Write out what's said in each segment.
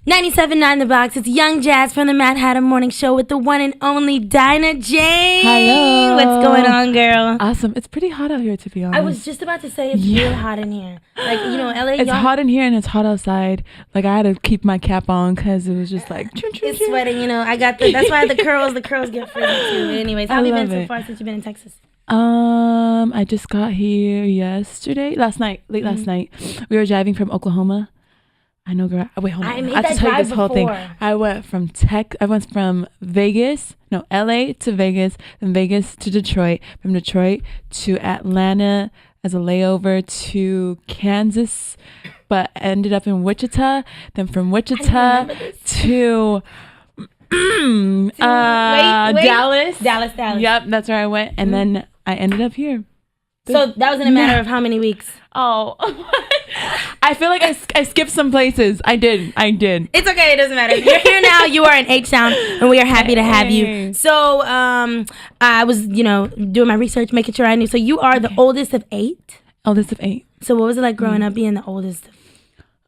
97.9 The Box. It's Young Jazz from the Mad Hatter Morning Show with the one and only Dinah Jane. Hello. What's going on, girl? Awesome. It's pretty hot out here, to be honest. I was just about to say it's real hot in here. Like, you know, LA. It's hot in here and it's hot outside. Like, I had to keep my cap on because it was just like... It's sweating, you know. That's why the curls get frizzy too. Anyways, how have you been so far since you've been in Texas? I just got here last night. We were driving from Oklahoma. I know, girl. Wait, hold on. I made have that to tell you drive this whole thing. before. I went from LA to Vegas, then Vegas to Detroit, from Detroit to Atlanta as a layover to Kansas, but ended up in Wichita. Then from Wichita to Dallas. Dallas. Yep, that's where I went, and then I ended up here. So that was in a matter of how many weeks? Oh, I feel like I skipped some places. I did. It's okay. It doesn't matter. You're here now. You are in H-Town, and we are happy to have you. So I was, doing my research, making sure I knew. So you are the oldest of 8? Oldest of 8. So what was it like growing up being the oldest?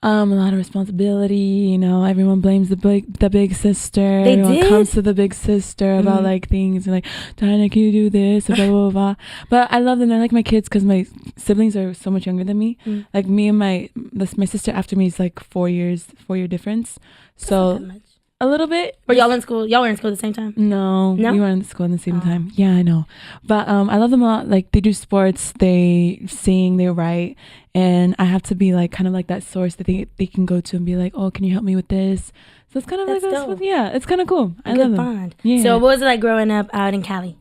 A lot of responsibility, everyone blames the big sister. They everyone did? comes to the big sister about like things and like, Dinah, can you do this? Blah, blah, blah. But I love them. They're like my kids because my siblings are so much younger than me. Like me and my sister after me is like 4 year difference. So a little bit. Were y'all in school? Y'all were in school at the same time? No? We weren't in school at the same time. Yeah, I know. But I love them a lot. Like they do sports, they sing, they write. And I have to be like kind of like that source that they can go to and be like, oh, can you help me with this? So it's kind of it's kind of cool. I love bond. Them. Yeah. So what was it like growing up out in Cali?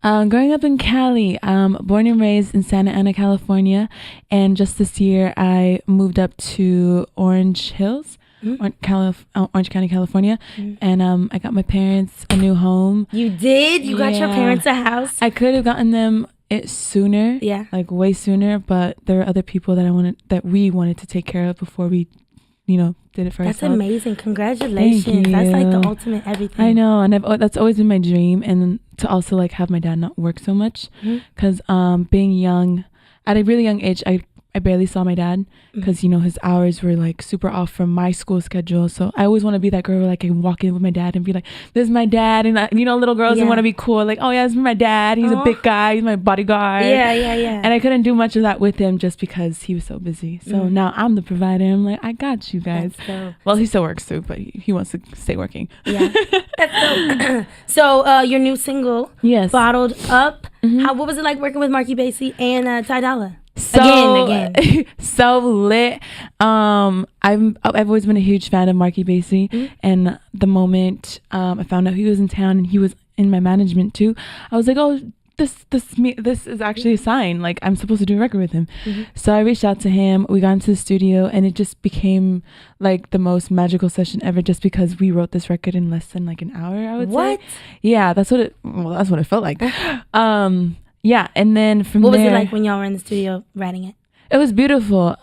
Growing up in Cali, born and raised in Santa Ana, California. And just this year, I moved up to Orange Hills, Orange County, California. And I got my parents a new home. You did? You got your parents a house? I could have gotten them it sooner, like way sooner, but there were other people that we wanted to take care of before we, did it for ourselves. That's amazing. Congratulations. Thank you. That's like the ultimate everything. I know, and that's always been my dream, and to also like have my dad not work so much, because being young, at a really young age, I barely saw my dad because, his hours were like super off from my school schedule. So I always want to be that girl where like I can walk in with my dad and be like, this is my dad. And little girls want to be cool. Like, oh yeah, this is my dad. He's a big guy. He's my bodyguard. Yeah. And I couldn't do much of that with him just because he was so busy. So now I'm the provider. I'm like, I got you guys. Well, he still works too, but he wants to stay working. Yeah. That's so your new single, Bottled Up. What was it like working with Marky Basie and Ty Dolla? Again. So lit. I've always been a huge fan of Marky Basie, and the moment I found out he was in town and he was in my management too, I was like, oh, this is actually a sign. Like I'm supposed to do a record with him. So I reached out to him. We got into the studio, and it just became like the most magical session ever. Just because we wrote this record in less than like an hour, I would say. Yeah, that's what it felt like. Yeah, and then from there... What was it like when y'all were in the studio writing it? It was beautiful.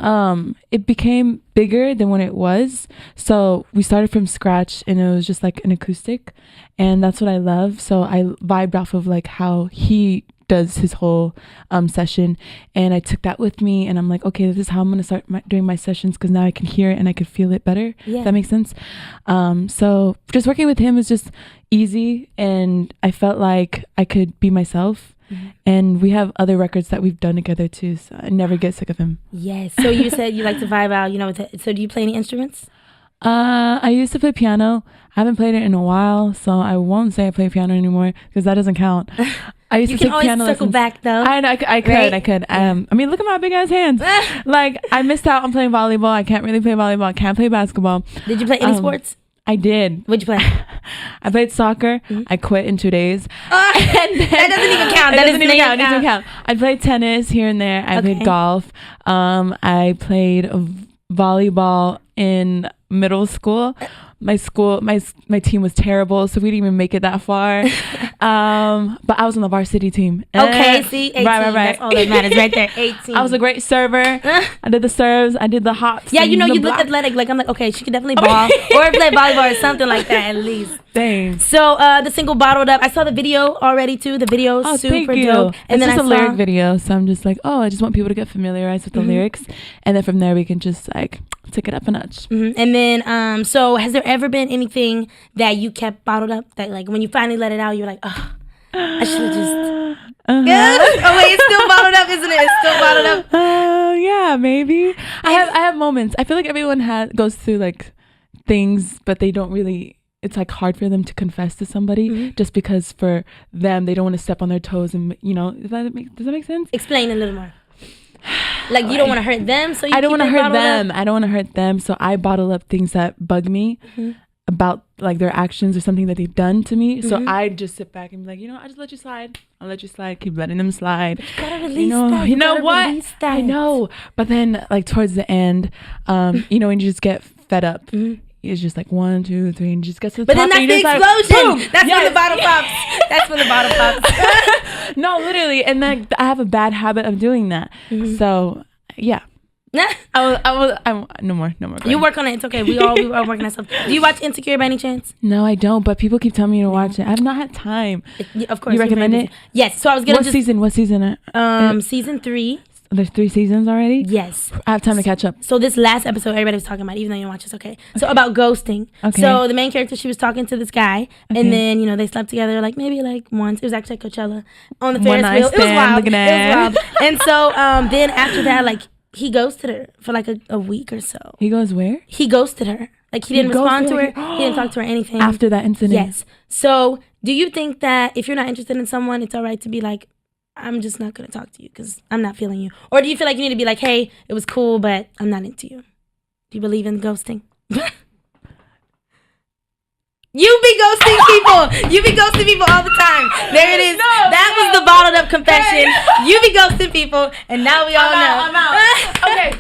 It became bigger than when it was. So we started from scratch, and it was just like an acoustic, and that's what I love. So I vibed off of like how he does his whole session, and I took that with me, and I'm like, okay, this is how I'm gonna start doing my sessions, because now I can hear it and I can feel it better. Does that make sense? So just working with him was just easy, and I felt like I could be myself. And we have other records that we've done together too, so I never get sick of him. Yes. So you said you like to vibe out, so do you play any instruments? I used to play piano. I haven't played it in a while, so I won't say I play piano anymore because that doesn't count. I used to take piano lessons. You can always circle back though. I know, I could. I mean, look at my big ass hands. Like, I missed out on playing volleyball. I can't really play volleyball. I can't play basketball. Did you play any sports? I did. What'd you play? I played soccer. I quit in 2 days. That doesn't even count. That doesn't even count. I played tennis here and there. I played golf. I played volleyball in middle school. My team was terrible, so we didn't even make it that far. But I was on the varsity team. Okay, see, 18. Right. That's all that matters right there. 18. I was a great server. I did the serves. I did the hops. Yeah, you look athletic. Like I'm like, okay, she could definitely ball or play volleyball or something like that at least. Thanks. So the single Bottled Up, I saw the video already too. The video is super dope. And then it's just a lyric video, so I'm just like, I just want people to get familiarized with the lyrics, and then from there we can just like take it up a notch. And then so has there ever been anything that you kept bottled up that like when you finally let it out you're like, oh, I should have just yeah. Oh wait, it's still bottled up, isn't it? It's still bottled up. Yeah, maybe. I have moments. I feel like everyone goes through like things, but they don't really. It's like hard for them to confess to somebody just because for them they don't want to step on their toes, and does that make sense? Explain a little more. Like you don't want to hurt them, so I don't want to hurt them. I don't want to hurt them, so I bottle up things that bug me about like their actions or something that they've done to me. So I just sit back and be like, I just let you slide. I'll let you slide. Keep letting them slide. But you gotta release that. You know what? I know. But then like towards the end, when you just get fed up. It's just like 1, 2, 3, and just gets to the top. But then that's the explosion. Like, that's when the bottle pops. That's when the bottle pops. No, literally, and then I have a bad habit of doing that. So yeah, I no more. You work on it. It's okay. We all working on stuff. Do you watch Insecure by any chance? No, I don't. But people keep telling me to watch it. I've not had time. Of course, you recommend it? Yes. So I was gonna. What season? Season 3. There's 3 seasons already? Yes. I have time to catch up. So this last episode, everybody was talking about, even though you don't watch, it's okay. So about ghosting. Okay. So the main character, she was talking to this guy, and then, they slept together maybe once. It was actually at Coachella on the Ferris wheel. It was wild. It was wild. And so then after that, he ghosted her for a week or so. He goes where? He ghosted her. He didn't respond to her. He didn't talk to her anything. After that incident? Yes. So do you think that if you're not interested in someone, it's all right to be like, I'm just not going to talk to you because I'm not feeling you? Or do you feel like you need to be like, hey, it was cool, but I'm not into you? Do you believe in ghosting? You be ghosting people. You be ghosting people all the time. There it is. That was the bottled up confession. You be ghosting people, and now we all know. I'm out. Okay.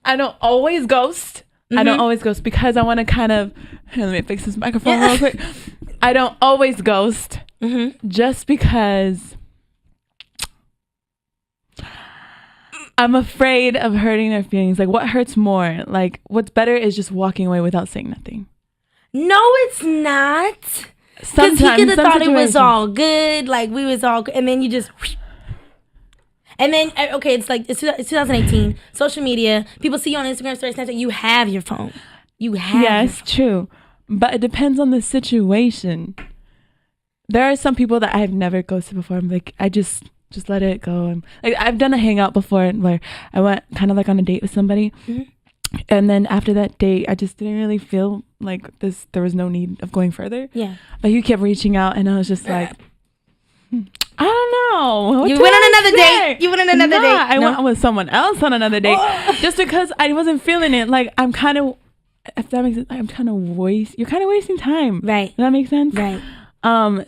I don't always ghost. I don't always ghost because I want to kind of... Let me fix this microphone real quick. I don't always ghost. Just because I'm afraid of hurting their feelings. Like, what hurts more? Like, what's better is just walking away without saying nothing. No, it's not. Because he could have thought it was all good. Like, we was all good. And then you just... And then, okay, it's 2018. Social media. People see you on Instagram stories, Snapchat. You have your phone. Yes, true. But it depends on the situation. There are some people that I've never ghosted before. I'm like, I just let it go. And I've done a hangout before where I went kind of on a date with somebody. And then after that date, I just didn't really feel like there was no need of going further. Yeah. But he kept reaching out and I was just like, I don't know. You went on another date. You went on another date. I went with someone else on another date just because I wasn't feeling it. Like, I'm kind of, if that makes sense, you're kind of wasting time. Right. Does that make sense? Right.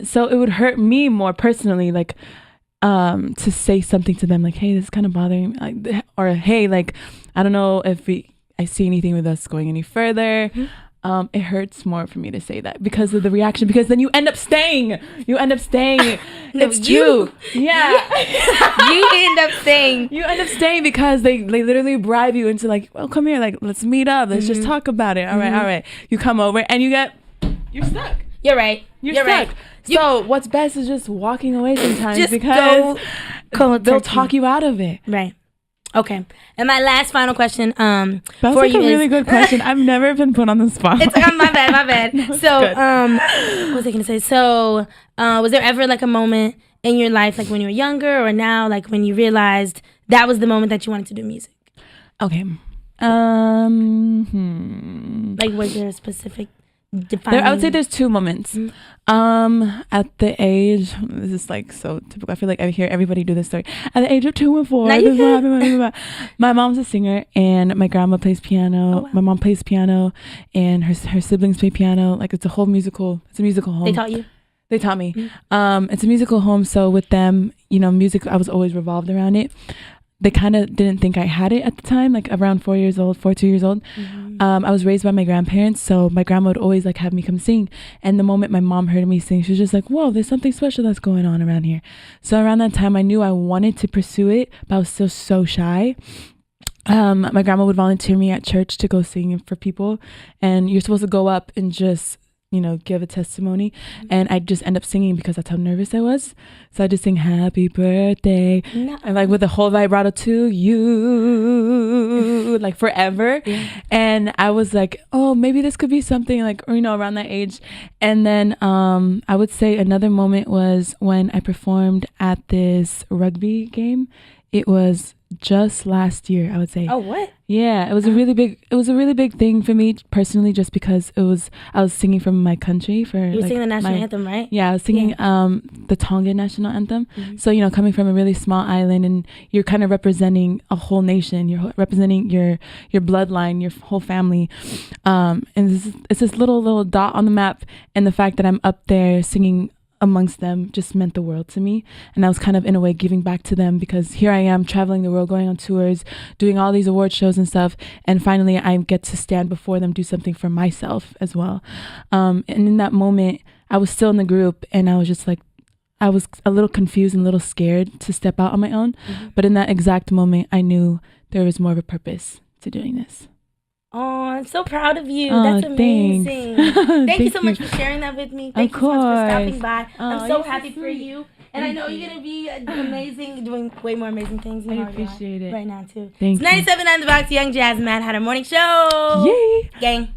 So it would hurt me more personally, to say something to them, like, hey, this is kind of bothering me, or hey, I don't know if I see anything with us going any further. It hurts more for me to say that because of the reaction, because then you end up staying. It's true. Yeah. You end up staying. You end up staying because they literally bribe you into well, come here, let's meet up. Let's just talk about it. All right. You come over and you're stuck. You're right. You're stuck. Right. So what's best is just walking away sometimes because they'll talk you out of it. Right. Okay. And my last final question that was for you a really good question. I've never been put on the spot. It's my bad. No, so what was I going to say? So was there ever a moment in your life when you were younger or now when you realized that was the moment that you wanted to do music? Okay. Was there a specific I would say there's 2 moments. At the age, this is so typical. I feel like I hear everybody do this story. At the age of 2 and 4, my mom's a singer and my grandma plays piano. Oh, wow. My mom plays piano and her siblings play piano. It's a musical home. They taught you? They taught me. It's a musical home, so with them, music, I was always revolved around it. They kind of didn't think I had it at the time, around 2 years old. I was raised by my grandparents, so my grandma would always have me come sing. And the moment my mom heard me sing, she was just like, whoa, there's something special that's going on around here. So around that time, I knew I wanted to pursue it, but I was still so shy. My grandma would volunteer me at church to go sing for people. And you're supposed to go up and just give a testimony. And I just end up singing because that's how nervous I was. So I just sing happy birthday and like with the whole vibrato to you, like forever. And I was like, oh, maybe this could be something like, around that age. And then I would say another moment was when I performed at this rugby game. It was just last year, I would say. Oh, what? Yeah, it was a really big thing for me personally, just because I was singing from my country for. You were singing the national anthem, right? Yeah, I was singing the Tongan national anthem. So coming from a really small island, and you're kind of representing a whole nation. You're representing your bloodline, your whole family, and it's this little dot on the map. And the fact that I'm up there singing amongst them just meant the world to me. And I was kind of in a way giving back to them, because here I am traveling the world, going on tours, doing all these award shows and stuff, and finally I get to stand before them, do something for myself as well. And in that moment I was still in the group, and I was just like, I was a little confused and a little scared to step out on my own. But in that exact moment I knew there was more of a purpose to doing this. Oh, I'm so proud of you. That's amazing. Thank you so much for sharing that with me. Thank you so much for stopping by. I'm so happy for you. And I know you're going to be amazing, doing way more amazing things. I appreciate it. Right now, too. Thank you. It's 97.9 The Box. Young Jazz Mad had a morning show. Yay. Gang.